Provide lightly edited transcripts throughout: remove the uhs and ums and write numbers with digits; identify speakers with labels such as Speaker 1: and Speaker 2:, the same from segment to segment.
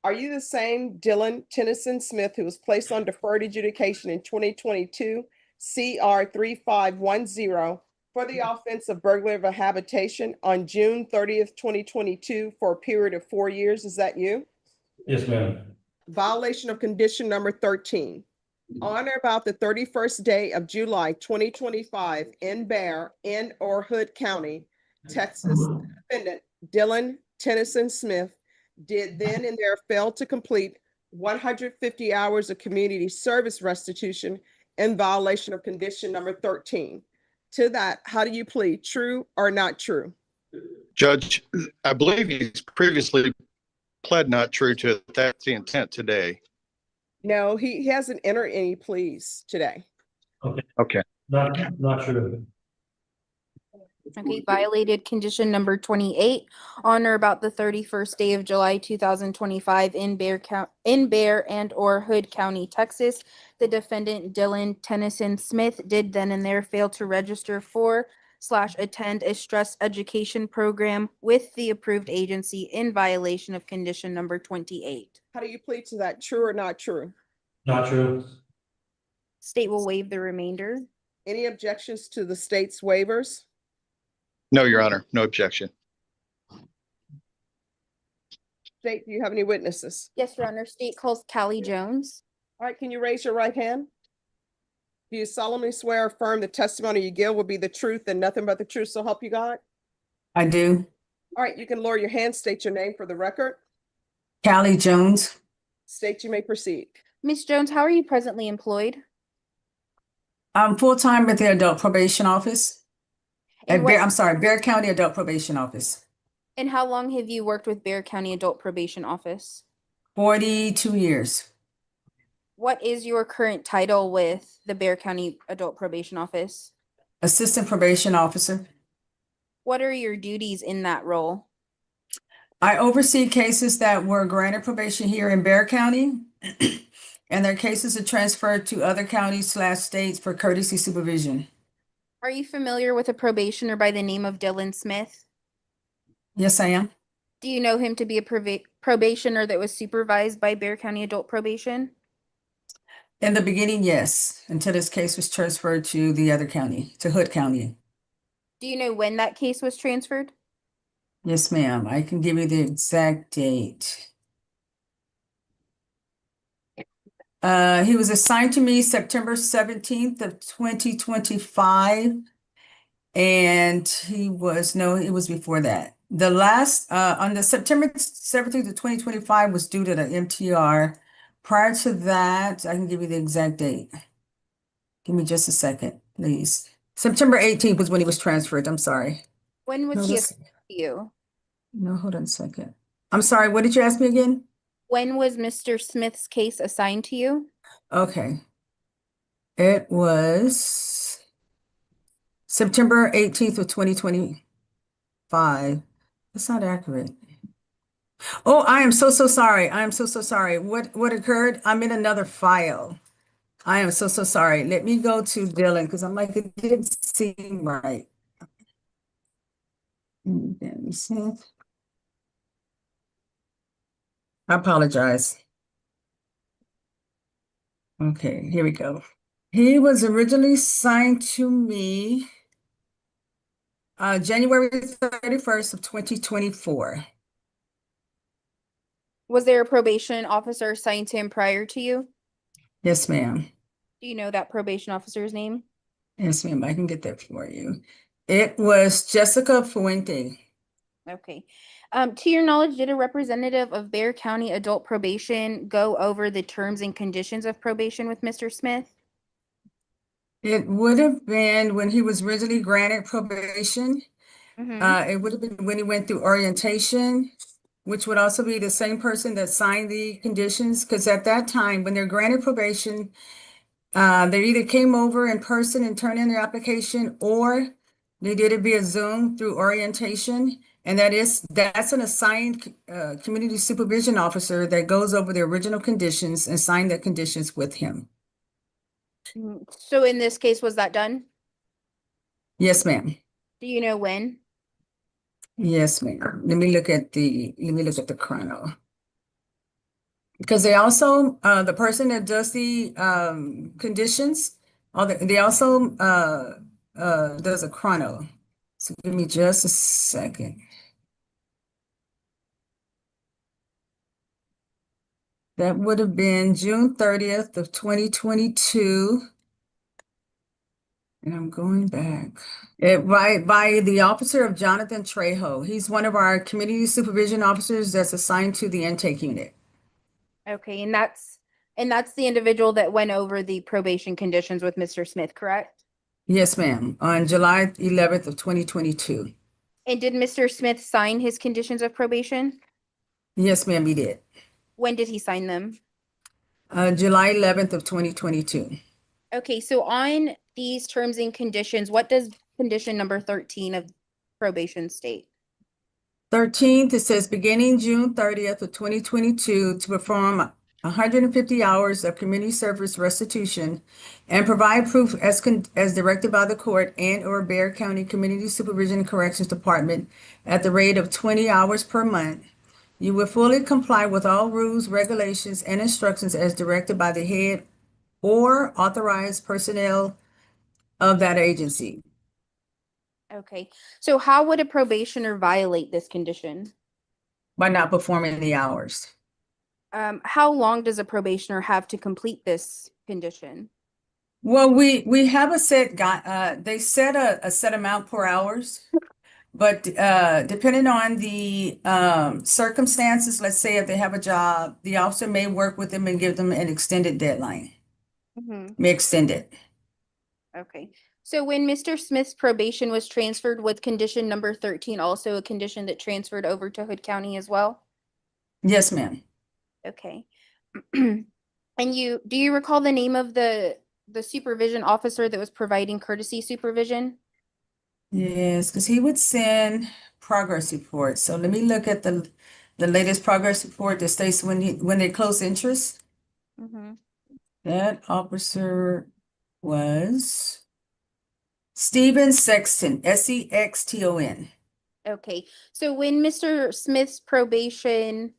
Speaker 1: Are you the same Dylan Tennyson Smith who was placed on deferred adjudication in 2022 CR 3510 for the offense of burglary of a habitation on June 30th, 2022 for a period of 4 years? Is that you?
Speaker 2: Yes, ma'am.
Speaker 1: Violation of condition number 13. On or about the 31st day of July 2025 in Bear and or Hood County, Texas, defendant Dylan Tennyson Smith did then and there fail to complete 150 hours of community service restitution in violation of condition number 13. To that, how do you plead? True or not true?
Speaker 3: Judge, I believe he's previously pled not true to it. That's the intent today.
Speaker 1: No, he hasn't entered any pleas today.
Speaker 3: Okay.
Speaker 2: Not true.
Speaker 4: Okay, violated condition number 28 on or about the 31st day of July 2025 in Bear and or Hood County, Texas. The defendant Dylan Tennyson Smith did then and there fail to register for/attend a stress education program with the approved agency in violation of condition number 28.
Speaker 1: How do you plead to that? True or not true?
Speaker 2: Not true.
Speaker 4: State will waive the remainder.
Speaker 1: Any objections to the state's waivers?
Speaker 3: No, Your Honor, no objection.
Speaker 1: State, do you have any witnesses?
Speaker 4: Yes, Your Honor. State calls Callie Jones.
Speaker 1: All right, can you raise your right hand? Do you solemnly swear or affirm the testimony you give will be the truth and nothing but the truth, so help you God?
Speaker 5: I do.
Speaker 1: All right, you can lower your hand, state your name for the record.
Speaker 5: Callie Jones.
Speaker 1: State you may proceed.
Speaker 4: Ms. Jones, how are you presently employed?
Speaker 5: I'm full-time at the Adult Probation Office.
Speaker 4: And
Speaker 5: Bear County Adult Probation Office.
Speaker 4: And how long have you worked with Bear County Adult Probation Office?
Speaker 5: 42 years.
Speaker 4: What is your current title with the Bear County Adult Probation Office?
Speaker 5: Assistant Probation Officer.
Speaker 4: What are your duties in that role?
Speaker 5: I oversee cases that were granted probation here in Bear County, and their cases are transferred to other counties/states for courtesy supervision.
Speaker 4: Are you familiar with a probationer by the name of Dylan Smith?
Speaker 5: Yes, I am.
Speaker 4: Do you know him to be a probationer that was supervised by Bear County Adult Probation?
Speaker 5: In the beginning, yes, until this case was transferred to the other county, to Hood County.
Speaker 4: Do you know when that case was transferred?
Speaker 5: Yes, ma'am. I can give you the exact date. He was assigned to me September 17th of 2025. And it was before that. The last, on the September 17th of 2025 was due to the MTR. Prior to that, I can give you the exact date. Give me just a second, please. September 18th was when he was transferred. I'm sorry.
Speaker 4: When was he assigned to you?
Speaker 5: No, hold on a second. I'm sorry, what did you ask me again?
Speaker 4: When was Mr. Smith's case assigned to you?
Speaker 5: Okay. It was September 18th of 2025. That's not accurate. Oh, I am so sorry. I am so sorry. What occurred? I'm in another file. I am so sorry. Let me go to Dylan because I'm like, it didn't seem right. I apologize. Okay, here we go. He was originally signed to me January 31st of 2024.
Speaker 4: Was there a probation officer assigned to him prior to you?
Speaker 5: Yes, ma'am.
Speaker 4: Do you know that probation officer's name?
Speaker 5: Yes, ma'am. I can get that for you. It was Jessica Fuente.
Speaker 4: Okay. To your knowledge, did a representative of Bear County Adult Probation go over the terms and conditions of probation with Mr. Smith?
Speaker 5: It would have been when he was originally granted probation. It would have been when he went through orientation, which would also be the same person that signed the conditions. Because at that time, when they're granted probation, they either came over in person and turned in their application, or they did it via Zoom through orientation. And that's an assigned community supervision officer that goes over the original conditions and signed the conditions with him.
Speaker 4: So in this case, was that done?
Speaker 5: Yes, ma'am.
Speaker 4: Do you know when?
Speaker 5: Yes, ma'am. Let me look at the chrono. Because they also, the person that does the conditions, they also does a chrono. So give me just a second. That would have been June 30th of 2022. And I'm going back. By the officer of Jonathan Trejo. He's one of our community supervision officers that's assigned to the intake unit.
Speaker 4: Okay, and that's the individual that went over the probation conditions with Mr. Smith, correct?
Speaker 5: Yes, ma'am, on July 11th of 2022.
Speaker 4: And did Mr. Smith sign his conditions of probation?
Speaker 5: Yes, ma'am, he did.
Speaker 4: When did he sign them?
Speaker 5: July 11th of 2022.
Speaker 4: Okay, so on these terms and conditions, what does condition number 13 of probation state?
Speaker 5: 13th, it says beginning June 30th of 2022 to perform 150 hours of community service restitution and provide proof as directed by the court and/or Bexar County Community Supervision and Corrections Department at the rate of 20 hours per month. You will fully comply with all rules, regulations, and instructions as directed by the head or authorized personnel of that agency.
Speaker 4: Okay, so how would a probationer violate this condition?
Speaker 5: By not performing the hours.
Speaker 4: How long does a probationer have to complete this condition?
Speaker 5: Well, we have a set they set a set amount per hours, but depending on the circumstances, let's say if they have a job, the officer may work with them and give them an extended deadline. May extend it.
Speaker 4: Okay, so when Mr. Smith's probation was transferred, was condition number 13 also a condition that transferred over to Hood County as well?
Speaker 5: Yes, ma'am.
Speaker 4: Okay. And do you recall the name of the supervision officer that was providing courtesy supervision?
Speaker 5: Yes, because he would send progress reports. So let me look at the latest progress report that states when they close interest. That officer was Stephen Sexton, Sexton.
Speaker 4: Okay, so when Mr. Smith's probation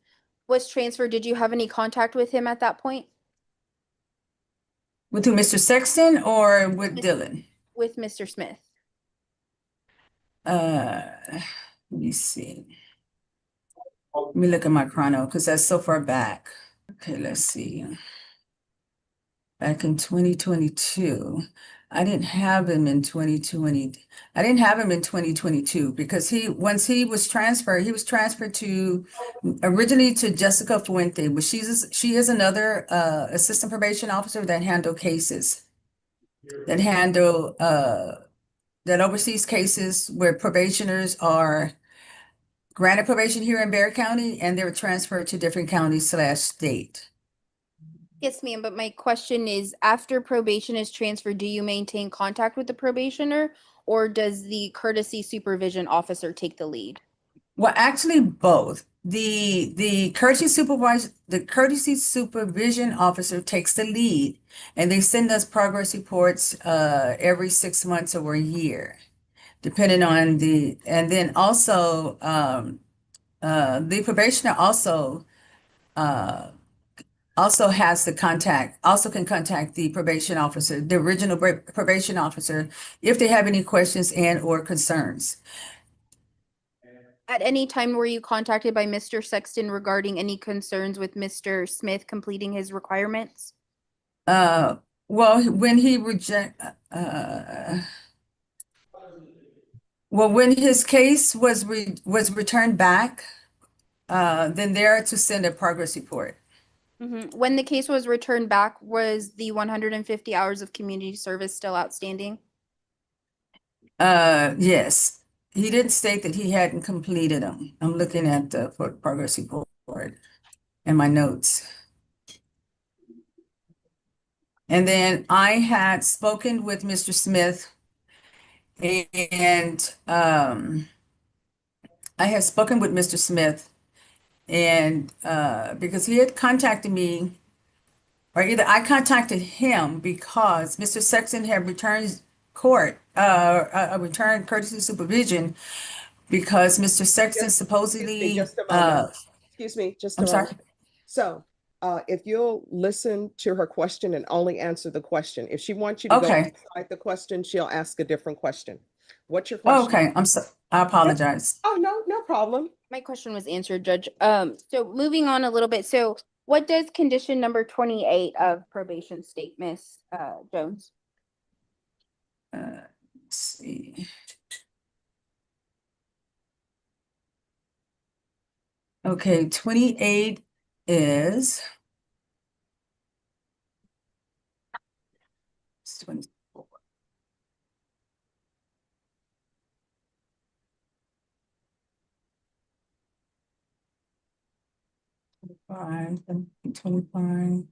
Speaker 4: was transferred, did you have any contact with him at that point?
Speaker 5: With who, Mr. Sexton or with Dylan?
Speaker 4: With Mr. Smith.
Speaker 5: Let me see. Let me look at my chrono because that's so far back. Okay, let's see. Back in 2022, I didn't have him in 2020. I didn't have him in 2022 because once he was transferred to originally to Jessica Fuente, but she is another assistant probation officer that handle cases, that oversees cases where probationers are granted probation here in Bexar County and they were transferred to different counties / state.
Speaker 4: Yes, ma'am, but my question is, after probation is transferred, do you maintain contact with the probationer, or does the courtesy supervision officer take the lead?
Speaker 5: Well, actually, both. The courtesy supervision officer takes the lead, and they send us progress reports every 6 months or a year, depending on and then also the probationer also has can contact the probation officer, the original probation officer, if they have any questions and/or concerns.
Speaker 4: At any time were you contacted by Mr. Sexton regarding any concerns with Mr. Smith completing his requirements?
Speaker 5: Well, when when his case was returned back, then they're to send a progress report.
Speaker 4: When the case was returned back, was the 150 hours of community service still outstanding?
Speaker 5: Yes. He didn't state that he hadn't completed them. I'm looking at the progress report and my notes. And then I had spoken with Mr. Smith and because he had contacted me, or either I contacted him because Mr. Sexton had returned returned courtesy supervision because Mr. Sexton supposedly
Speaker 1: Just a moment. Excuse me, just a
Speaker 5: I'm sorry.
Speaker 1: moment. So, if you'll listen to her question and only answer the question. If she wants you to go
Speaker 5: Okay.
Speaker 1: outside the question, she'll ask a different question. What's your question?
Speaker 5: Okay, I apologize.
Speaker 1: Oh, no problem.
Speaker 4: My question was answered, Judge. So moving on a little bit. So what does condition number 28 of probation state, Miss Jones?
Speaker 5: Let's see. Okay, 28 is 24. Five, 25,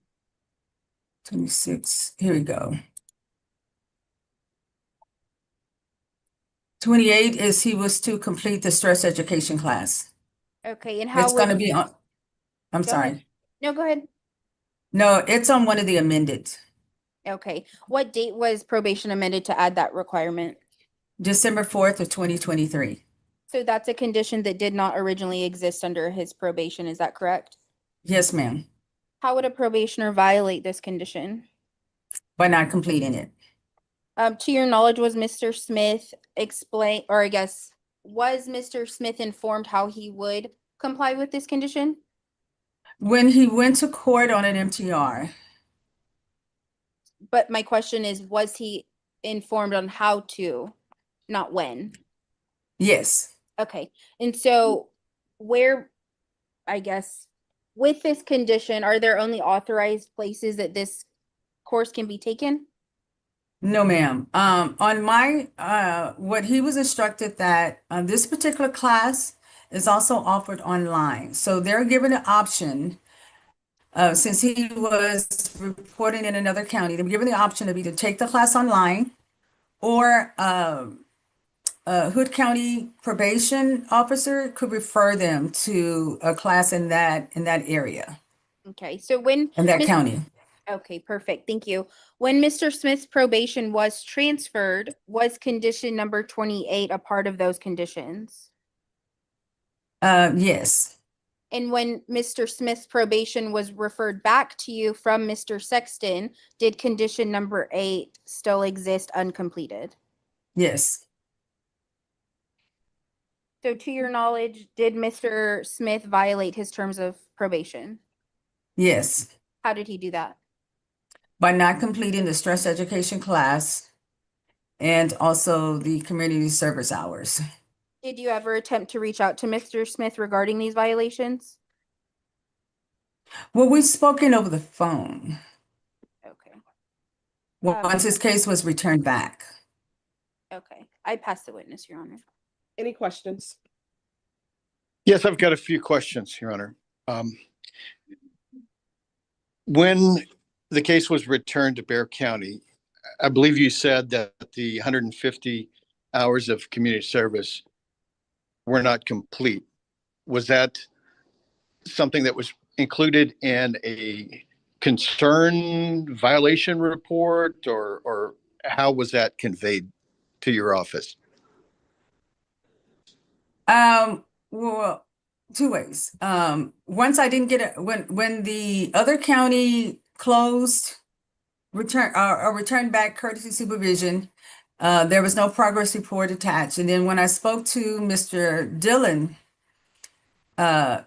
Speaker 5: 26. Here we go. 28 is he was to complete the stress education class.
Speaker 4: Okay, and how
Speaker 5: It's going to
Speaker 4: would,
Speaker 5: be on, I'm
Speaker 4: Go ahead.
Speaker 5: sorry.
Speaker 4: no, go ahead.
Speaker 5: No, it's on one of the amended,
Speaker 4: Okay, what date was probation amended to add that requirement?
Speaker 5: December 4th of 2023.
Speaker 4: So that's a condition that did not originally exist under his probation, is that correct?
Speaker 5: Yes, ma'am,
Speaker 4: How would a probationer violate this condition?
Speaker 5: by not completing it.
Speaker 4: To your knowledge, was Mr. Smith was Mr. Smith informed how he would comply with this condition?
Speaker 5: When he went to court on an MTR,
Speaker 4: But my question is, was he informed on how to, not when?
Speaker 5: yes,
Speaker 4: Okay, and so I guess, with this condition, are there only authorized places that this course can be taken?
Speaker 5: no, ma'am. On my, what he was instructed that this particular class is also offered online. So they're given an option, since he was reporting in another county, they're given the option of either take the class online or Hood County probation officer could refer them to a class in that area,
Speaker 4: Okay, so when
Speaker 5: in that
Speaker 4: Mis-
Speaker 5: county.
Speaker 4: Okay, perfect. Thank you. When Mr. Smith's probation was transferred, was condition number 28 a part of those conditions?
Speaker 5: Yes,
Speaker 4: And when Mr. Smith's probation was referred back to you from Mr. Sexton, did condition number 8 still exist uncompleted?
Speaker 5: yes,
Speaker 4: So to your knowledge, did Mr. Smith violate his terms of probation?
Speaker 5: yes.
Speaker 4: How did he do that?
Speaker 5: By not completing the stress education class and also the community service hours.
Speaker 4: Did you ever attempt to reach out to Mr. Smith regarding these violations?
Speaker 5: Well, we've spoken over the phone
Speaker 4: Okay,
Speaker 5: once his case was returned back.
Speaker 4: okay. I pass the witness, Your Honor.
Speaker 1: Any questions?
Speaker 3: Yes, I've got a few questions, Your Honor. When the case was returned to Bear County, I believe you said that the 150 hours of community service were not complete. Was that something that was included in a concern violation report, or how was that conveyed to your office?
Speaker 5: Well, two ways. Once I didn't get it, when the other county closed, returned back courtesy supervision, there was no progress report attached. And then when I spoke to Mr. Dillon,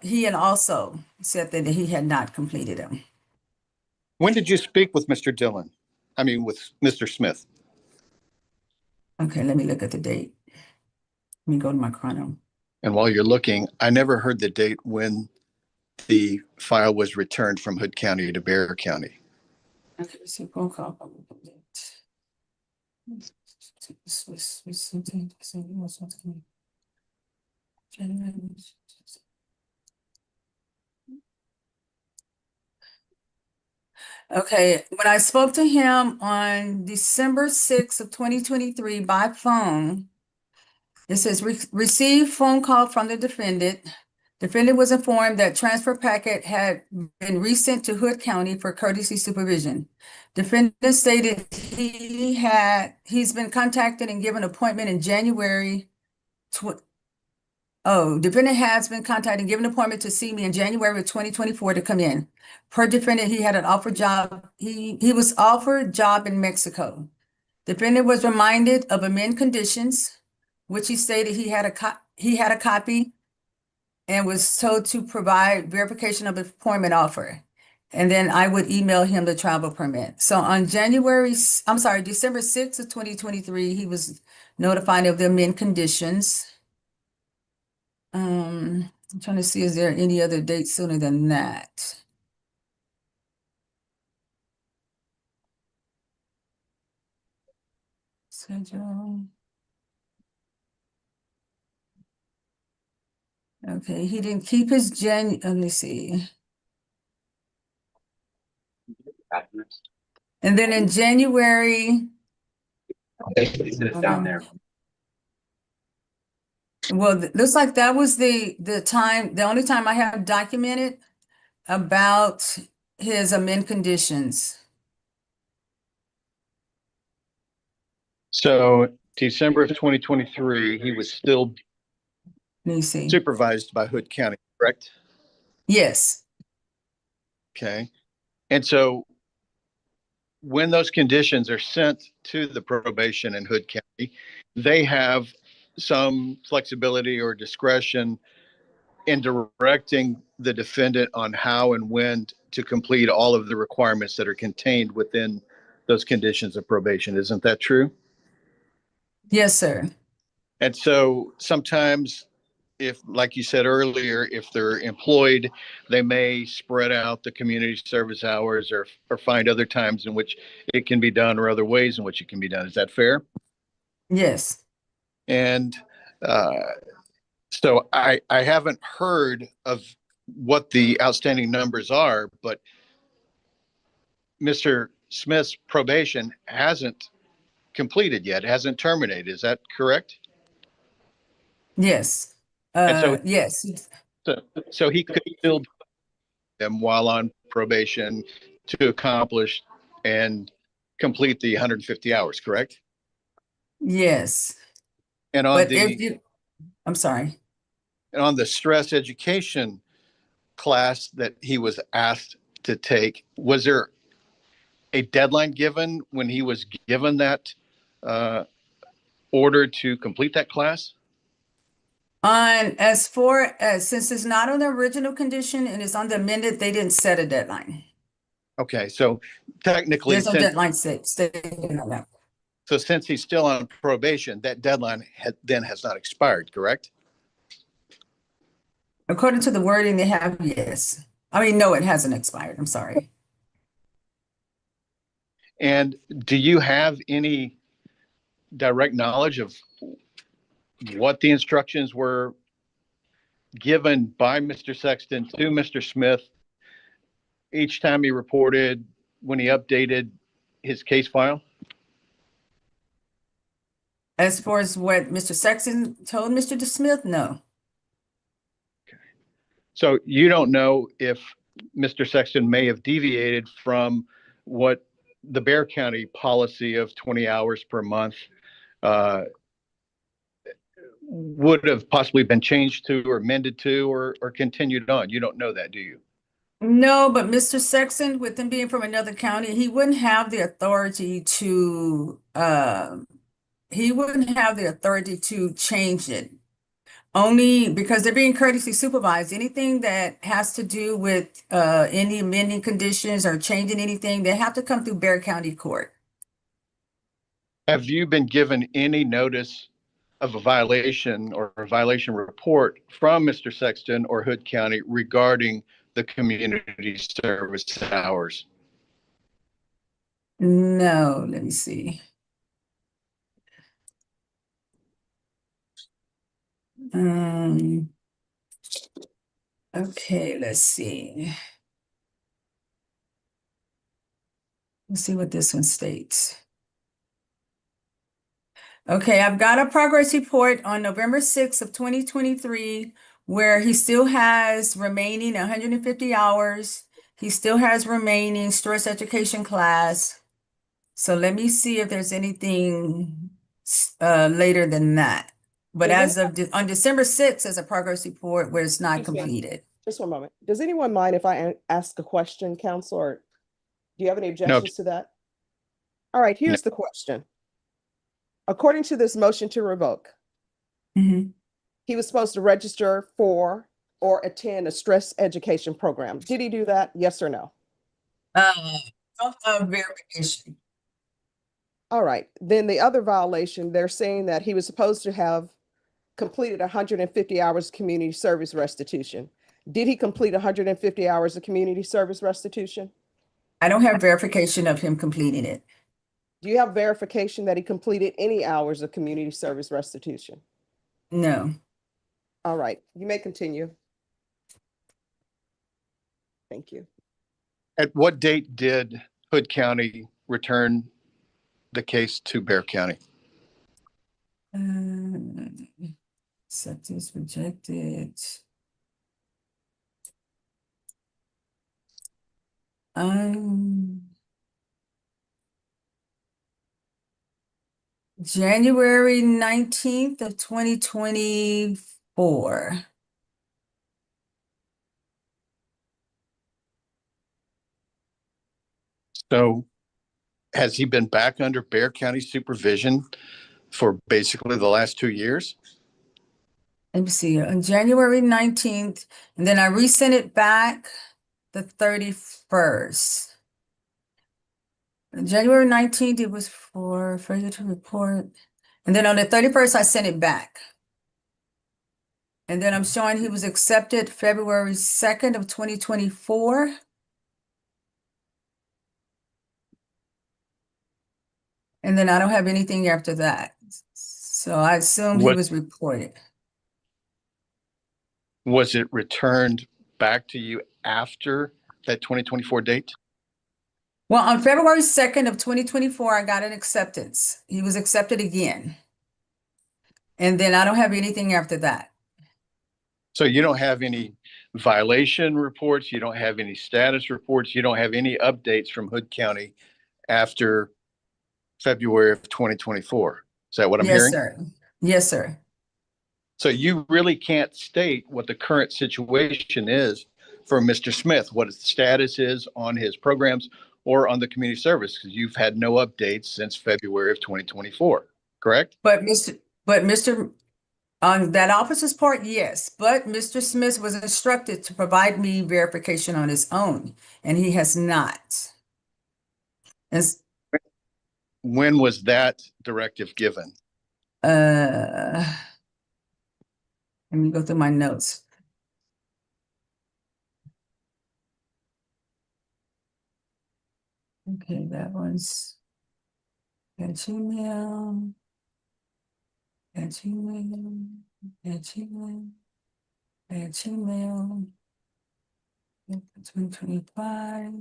Speaker 5: he had also said that he had not completed them.
Speaker 3: When did you speak with Mr. Dillon? I mean, with Mr. Smith?
Speaker 5: Okay, let me look at the date. Let me go to my chrono.
Speaker 3: And while you're looking, I never heard the date when the file was returned from Hood County to Bear County.
Speaker 5: Okay, so phone call. Okay, when I spoke to him on December 6th of 2023 by phone, it says received phone call from the defendant. Defendant was informed that transfer packet had been resent to Hood County for courtesy supervision. Defendant stated he's been contacted and given appointment in January Oh, defendant has been contacted and given an appointment to see me in January of 2024 to come in. Per defendant, he had an offer job. He was offered job in Mexico. Defendant was reminded of amend conditions, which he stated he had a copy and was told to provide verification of the employment offer. And then I would email him the travel permit. So on December 6th of 2023, he was notified of the amend conditions. I'm trying to see, is there any other date sooner than that? Schedule. Okay, he didn't keep his let me see. And then in January.
Speaker 6: It's down there.
Speaker 5: Well, looks like that was the only time I have documented about his amend conditions.
Speaker 3: So December of 2023, he was still
Speaker 5: Let me see.
Speaker 3: supervised by Hood County, correct?
Speaker 5: Yes,
Speaker 3: Okay. And so when those conditions are sent to the probation in Hood County, they have some flexibility or discretion in directing the defendant on how and when to complete all of the requirements that are contained within those conditions of probation. Isn't that true?
Speaker 5: yes, sir.
Speaker 3: And so sometimes, if, like you said earlier, if they're employed, they may spread out the community service hours or find other times in which it can be done or other ways in which it can be done. Is that fair?
Speaker 5: Yes.
Speaker 3: And so I haven't heard of what the outstanding numbers are, but Mr. Smith's probation hasn't completed yet, hasn't terminated. Is that correct?
Speaker 5: Yes.
Speaker 3: And so-
Speaker 5: Yes.
Speaker 3: So he could still do them while on probation to accomplish and complete the 150 hours, correct?
Speaker 5: Yes.
Speaker 3: And on
Speaker 5: But I'm sorry.
Speaker 3: the stress education class that he was asked to take, was there a deadline given when he was given that order to complete that class?
Speaker 5: As for since it's not on the original condition and it's on the amended, they didn't set a deadline.
Speaker 3: Okay, so technically,
Speaker 5: There's no deadline stated on that.
Speaker 3: so since he's still on probation, that deadline then has not expired, correct?
Speaker 5: According to the wording they have, yes. I mean, no, it hasn't expired. I'm sorry.
Speaker 3: And do you have any direct knowledge of what the instructions were given by Mr. Sexton to Mr. Smith each time he reported, when he updated his case file?
Speaker 5: As far as what Mr. Sexton told Mr. Smith, no.
Speaker 3: So you don't know if Mr. Sexton may have deviated from what the Bexar County policy of 20 hours per month would have possibly been changed to or amended to or continued on. You don't know that, do you?
Speaker 5: No, but Mr. Sexton, with him being from another county, he wouldn't have the authority to change it. Only because they're being courteously supervised. Anything that has to do with any amending conditions or changing anything, they have to come through Bexar County Court.
Speaker 3: Have you been given any notice of a violation or a violation report from Mr. Sexton or Hood County regarding the community service hours?
Speaker 5: No, let me see. Okay, let's see. Let's see what this one states. Okay, I've got a progress report on November 6th of 2023 where he still has remaining 150 hours. He still has remaining stress education class. So let me see if there's anything later than that. But
Speaker 1: Does
Speaker 5: as of, on December 6th, as a progress report where it's not
Speaker 1: Yes, ma'am.
Speaker 5: completed.
Speaker 1: Just one moment. Does anyone mind if I ask a question, counsel, or do you have any objections to that? All right, here's the question. According to this motion to revoke,
Speaker 5: Mhm.
Speaker 1: he was supposed to register for or attend a stress education program. Did he do that? Yes or no?
Speaker 5: Don't have verification.
Speaker 1: All right, then the other violation, they're saying that he was supposed to have completed 150 hours of community service restitution. Did he complete 150 hours of community service restitution?
Speaker 5: I don't have verification of him completing it.
Speaker 1: Do you have verification that he completed any hours of community service restitution?
Speaker 5: No.
Speaker 1: All right, you may continue. Thank you.
Speaker 3: At what date did Hood County return the case to Bear County?
Speaker 5: Acceptance rejected. January 19th of 2024.
Speaker 3: So has he been back under Bear County supervision for basically the last 2 years?
Speaker 5: Let me see, on January 19th, and then I resent it back the 31st. On January 19th, it was for failure to report. And then on the 31st, I sent it back. And then I'm showing he was accepted February 2nd of 2024. And then I don't have anything after that. So I assume he
Speaker 3: What-
Speaker 5: was reported.
Speaker 3: Was it returned back to you after that 2024 date?
Speaker 5: Well, on February 2nd of 2024, I got an acceptance. He was accepted again. And then I don't have anything after that.
Speaker 3: So you don't have any violation reports, you don't have any status reports, you don't have any updates from Hood County after February of 2024. Is that what I'm
Speaker 5: Yes,
Speaker 3: hearing?
Speaker 5: sir. Yes, sir.
Speaker 3: So you really can't state what the current situation is for Mr. Smith, what his status is on his programs or on the community service, because you've had no updates since February of 2024, correct?
Speaker 5: But Mr. On that officer's part, yes, but Mr. Smith was instructed to provide me verification on his own, and he has not. As,
Speaker 3: When was that directive given?
Speaker 5: let me go through my notes. Okay, that was at Gmail, at Gmail, at Gmail, at Gmail. 2025.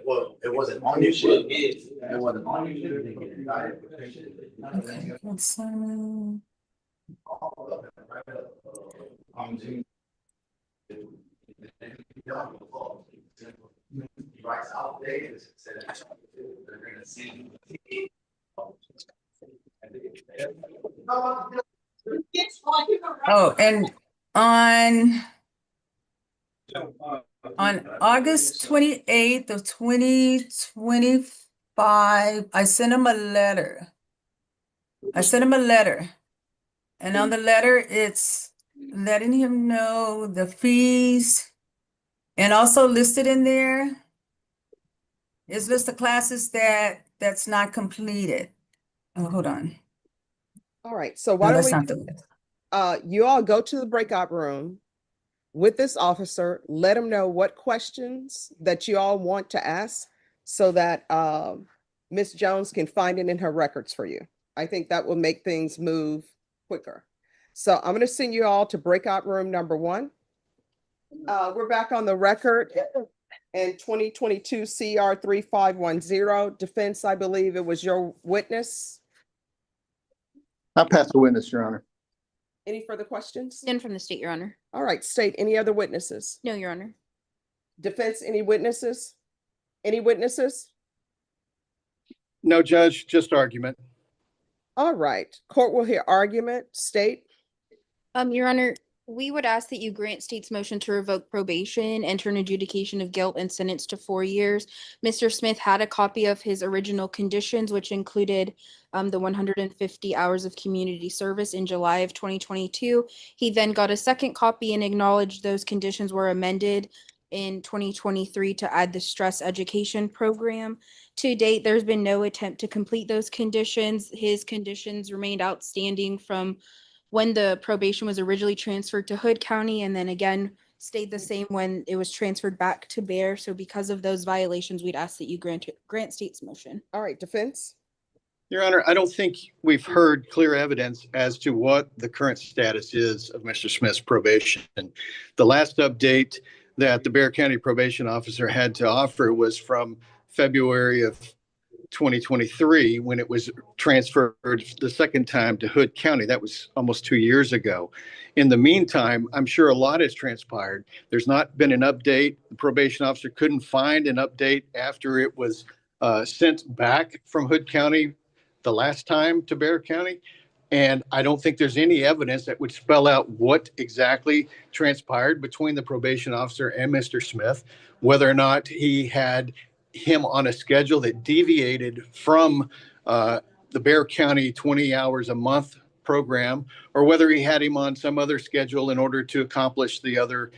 Speaker 6: Well, it wasn't on your shit. It wasn't on your shit.
Speaker 5: Okay, that's oh, and on August 28th of 2025, I sent him a letter. And on the letter, it's letting him know the fees, and also listed in there is list of classes that's not completed. Oh, hold on.
Speaker 1: All right, so
Speaker 5: No,
Speaker 1: why don't
Speaker 5: that's
Speaker 1: we,
Speaker 5: not the,
Speaker 1: you all go to the breakout room with this officer, let him know what questions that you all want to ask so that Ms. Jones can find it in her records for you. I think that will make things move quicker. So I'm going to send you all to breakout room number 1. We're back on the record in 2022 CR 3510. Defense, I believe it was your witness.
Speaker 3: I'll pass the witness, Your Honor.
Speaker 1: Any further questions?
Speaker 4: None from the state, Your Honor.
Speaker 1: All right, state, any other witnesses?
Speaker 4: No, Your Honor.
Speaker 1: Defense, any witnesses? Any witnesses?
Speaker 3: No, Judge, just argument.
Speaker 1: All right, court will hear argument. State.
Speaker 4: Your Honor, we would ask that you grant state's motion to revoke probation, enter an adjudication of guilt and sentence to 4 years. Mr. Smith had a copy of his original conditions, which included the 150 hours of community service in July of 2022. He then got a second copy and acknowledged those conditions were amended in 2023 to add the stress education program. To date, there's been no attempt to complete those conditions. His conditions remained outstanding from when the probation was originally transferred to Hood County, and then again stayed the same when it was transferred back to Bear. So because of those violations, we'd ask that you grant state's motion.
Speaker 1: All right, defense.
Speaker 3: Your Honor, I don't think we've heard clear evidence as to what the current status is of Mr. Smith's probation. The last update that the Bear County probation officer had to offer was from February of 2023, when it was transferred the second time to Hood County. That was almost 2 years ago. In the meantime, I'm sure a lot has transpired. There's not been an update. The probation officer couldn't find an update after it was sent back from Hood County the last time to Bear County. And I don't think there's any evidence that would spell out what exactly transpired between the probation officer and Mr. Smith, whether or not he had him on a schedule that deviated from the Bear County 20 hours a month program, or whether he had him on some other schedule in order to accomplish the other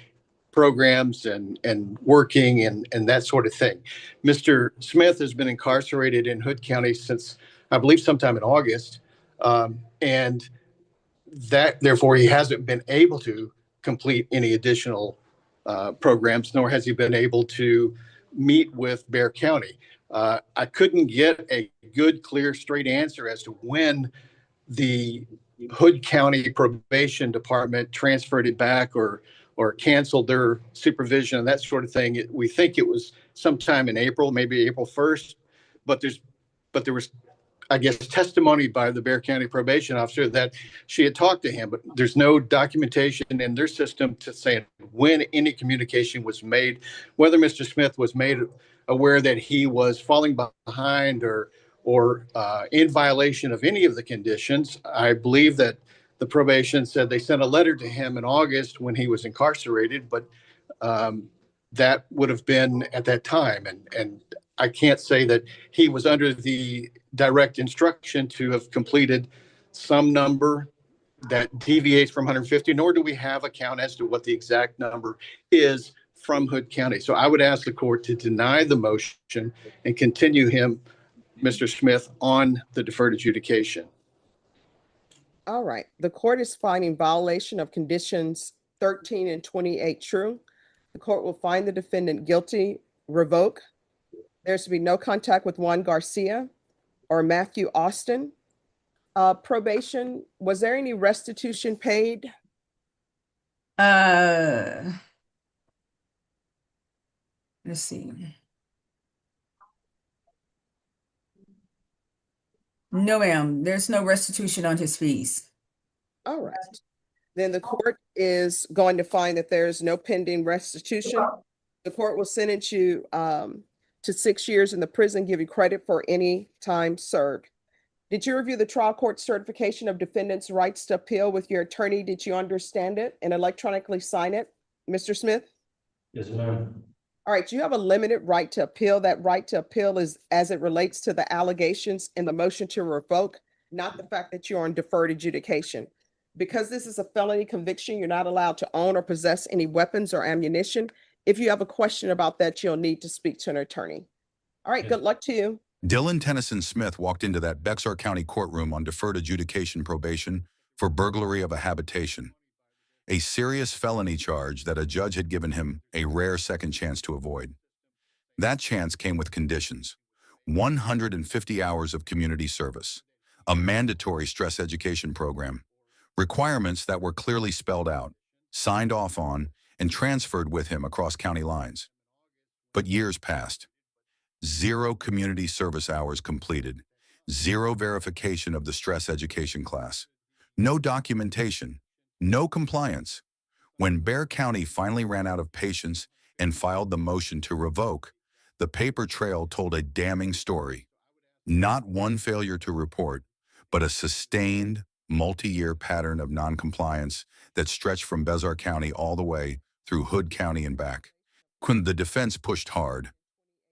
Speaker 3: programs and working and that sort of thing. Mr. Smith has been incarcerated in Hood County since, I believe, sometime in August. And that, therefore, he hasn't been able to complete any additional programs, nor has he been able to meet with Bear County. I couldn't get a good, clear, straight answer as to when the Hood County Probation Department transferred it back or canceled their supervision and that sort of thing. We think it was sometime in April, maybe April 1st, but there was, I guess, testimony by the Bear County probation officer that she had talked to him, but there's no documentation in their system to say when any communication was made, whether Mr. Smith was made aware that he was falling behind or in violation of any of the conditions. I believe that the probation said they sent a letter to him in August when he was incarcerated, but that would have been at that time. And I can't say that he was under the direct instruction to have completed some number that deviates from 150, nor do we have a count as to what the exact number is from Hood County. So I would ask the court to deny the motion and continue him, Mr. Smith, on the deferred adjudication.
Speaker 1: All right, the court is finding violation of conditions 13 and 28 true. The court will find the defendant guilty, revoke. There's to be no contact with Juan Garcia or Matthew Austin. Probation, was there any restitution paid?
Speaker 5: Let's see. No, ma'am, there's no restitution on his fees.
Speaker 1: All right, then the court is going to find that there is no pending restitution. The court will sentence you to 6 years in the prison, give you credit for any time served. Did you review the trial court certification of defendant's rights to appeal with your attorney? Did you understand it and electronically sign it, Mr. Smith?
Speaker 2: Yes, ma'am.
Speaker 1: All right, you have a limited right to appeal. That right to appeal is as it relates to the allegations in the motion to revoke, not the fact that you're on deferred adjudication. Because this is a felony conviction, you're not allowed to own or possess any weapons or ammunition. If you have a question about that, you'll need to speak to an attorney. All right, good luck to you.
Speaker 7: Dylan Tennyson Smith walked into that Bexar County courtroom on deferred adjudication probation for burglary of a habitation, a serious felony charge that a judge had given him a rare second chance to avoid. That chance came with conditions: 150 hours of community service, a mandatory stress education program, requirements that were clearly spelled out, signed off on, and transferred with him across county lines. But years passed. 0 community service hours completed, 0 verification of the stress education class, no documentation, no compliance. When Bear County finally ran out of patience and filed the motion to revoke, the paper trail told a damning story. Not one failure to report, but a sustained, multi-year pattern of noncompliance that stretched from Bezar County all the way through Hood County and back. When the defense pushed hard,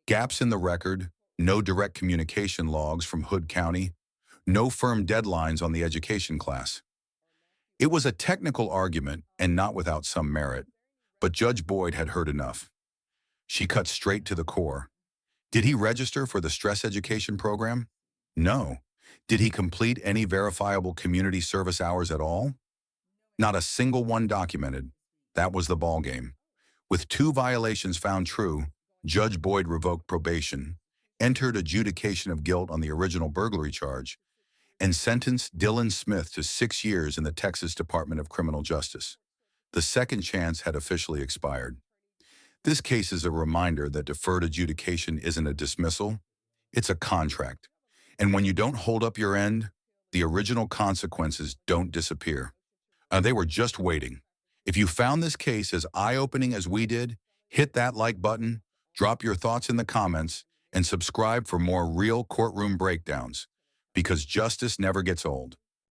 Speaker 7: gaps in the record, no direct communication logs from Hood County, no firm deadlines on the education class. It was a technical argument and not without some merit, but Judge Boyd had heard enough. She cut straight to the core. Did he register for the stress education program? No. Did he complete any verifiable community service hours at all? Not a single one documented. That was the ballgame. With 2 violations found true, Judge Boyd revoked probation, entered adjudication of guilt on the original burglary charge, and sentenced Dylan Smith to 6 years in the Texas Department of Criminal Justice. The second chance had officially expired. This case is a reminder that deferred adjudication isn't a dismissal, it's a contract. And when you don't hold up your end, the original consequences don't disappear. They were just waiting. If you found this case as eye-opening as we did, hit that like button, drop your thoughts in the comments, and subscribe for more real courtroom breakdowns, because justice never gets old.